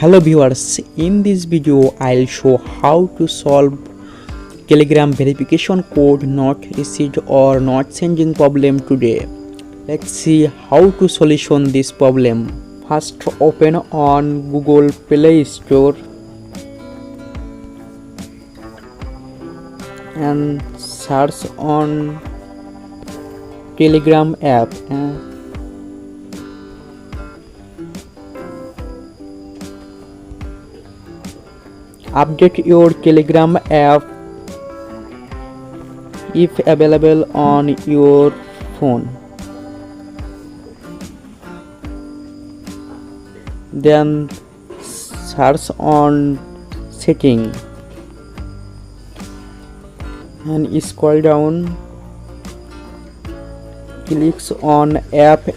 Hello viewers, in this video I'll show how to solve Telegram verification code not received or not sending problem today. Let's see how to solution this problem. First open on Google Play Store and search on Telegram app. Update your Telegram app if available on your phone. Then search on setting and scroll down. Click on app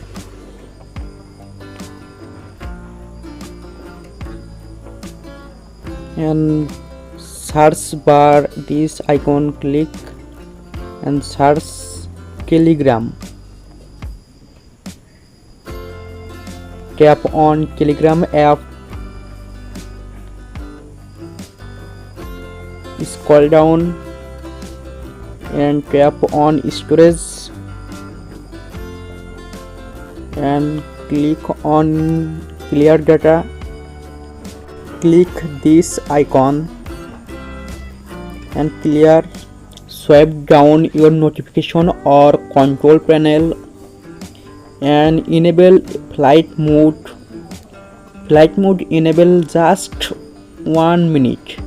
and search bar this icon, click and search Telegram. Tap on Telegram app, scroll down and tap on storage and click on clear data. Click this icon and clear. Swipe down your notification or control panel and enable flight mode. Flight mode enable just 1 minute.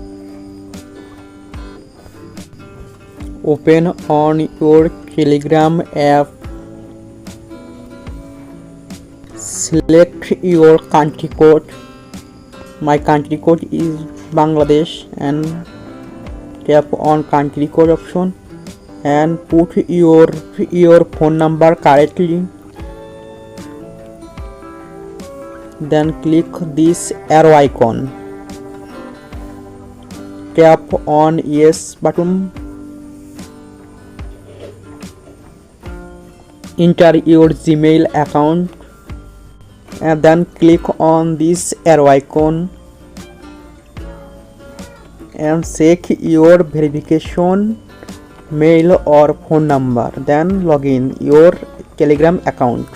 Open on your Telegram app. Select your country code. My country code is Bangladesh and tap on country code option and put your phone number correctly. Then click this arrow icon. Tap on yes button. Enter your Gmail account and then click on this arrow icon and check your verification mail or phone number, then log in your Telegram account.